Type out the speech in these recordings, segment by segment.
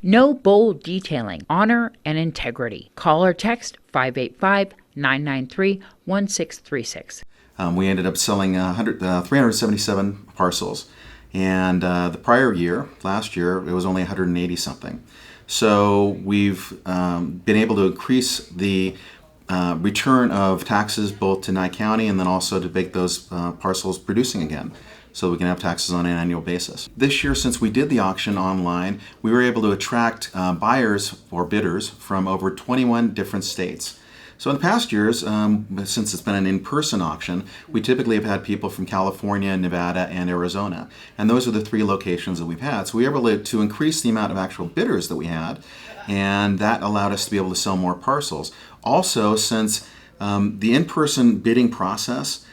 No bold detailing, honor and integrity. Call or text 585-993-1636. We ended up selling 377 parcels, and the prior year, last year, it was only 180 something. So we've been able to increase the return of taxes both to Nye County and then also to make those parcels producing again, so we can have taxes on an annual basis. This year, since we did the auction online, we were able to attract buyers or bidders from over 21 different states. So in the past years, since it's been an in-person auction, we typically have had people from California, Nevada, and Arizona. And those are the three locations that we've had. So we were able to increase the amount of actual bidders that we had, and that allowed us to be able to sell more parcels. Also, since the in-person bidding process,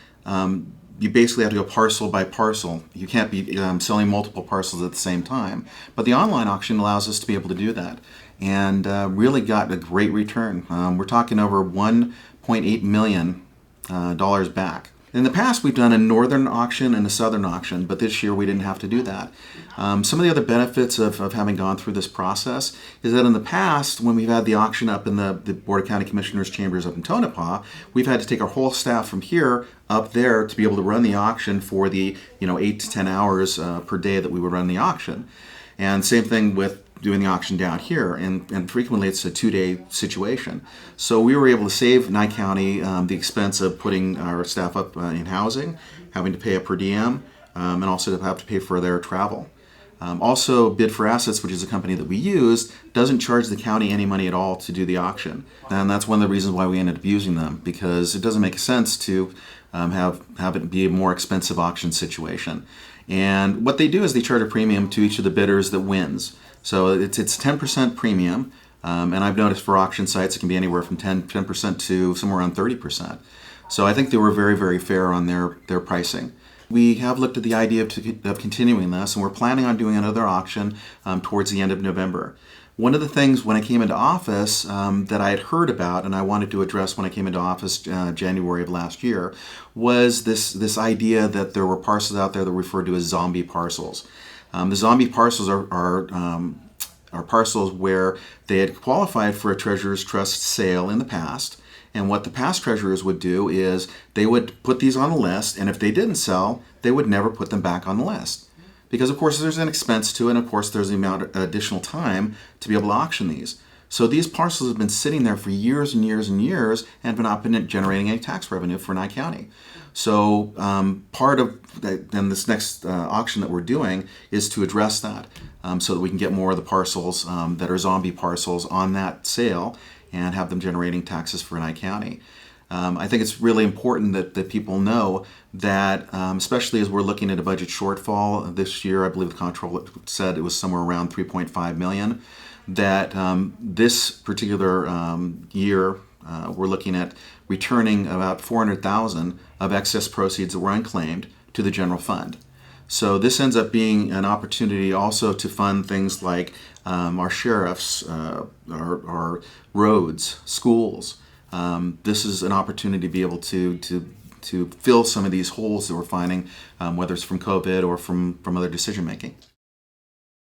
you basically have to go parcel by parcel. You can't be selling multiple parcels at the same time. But the online auction allows us to be able to do that, and really got a great return. We're talking over $1.8 million back. In the past, we've done a northern auction and a southern auction, but this year we didn't have to do that. Some of the other benefits of having gone through this process is that in the past, when we've had the auction up in the Board of County Commissioners chambers up in Tonopah, we've had to take our whole staff from here up there to be able to run the auction for the 8 to 10 hours per day that we would run the auction. And same thing with doing the auction down here, and frequently it's a 2-day situation. So we were able to save Nye County the expense of putting our staff up in housing, having to pay a per diem, and also to have to pay for their travel. Also, Bid for Assets, which is a company that we use, doesn't charge the county any money at all to do the auction. And that's one of the reasons why we ended up using them, because it doesn't make sense to have it be a more expensive auction situation. And what they do is they charge a premium to each of the bidders that wins. So it's 10% premium, and I've noticed for auction sites it can be anywhere from 10% to somewhere around 30%. So I think they were very, very fair on their pricing. We have looked at the idea of continuing this, and we're planning on doing another auction towards the end of November. One of the things when I came into office that I had heard about and I wanted to address when I came into office January of last year was this idea that there were parcels out there that were referred to as zombie parcels. The zombie parcels are parcels where they had qualified for a treasurer's trust sale in the past, and what the past treasurers would do is they would put these on the list, and if they didn't sell, they would never put them back on the list. Because of course there's an expense to it, and of course there's the amount of additional time to be able to auction these. So these parcels have been sitting there for years and years and years and have not been generating any tax revenue for Nye County. So part of then this next auction that we're doing is to address that so that we can get more of the parcels that are zombie parcels on that sale and have them generating taxes for Nye County. I think it's really important that people know that, especially as we're looking at a budget shortfall this year, I believe the comptroller said it was somewhere around $3.5 million, that this particular year we're looking at returning about $400,000 of excess proceeds that were unclaimed to the general fund. So this ends up being an opportunity also to fund things like our sheriffs, our roads, schools. This is an opportunity to be able to fill some of these holes that we're finding, whether it's from COVID or from other decision making.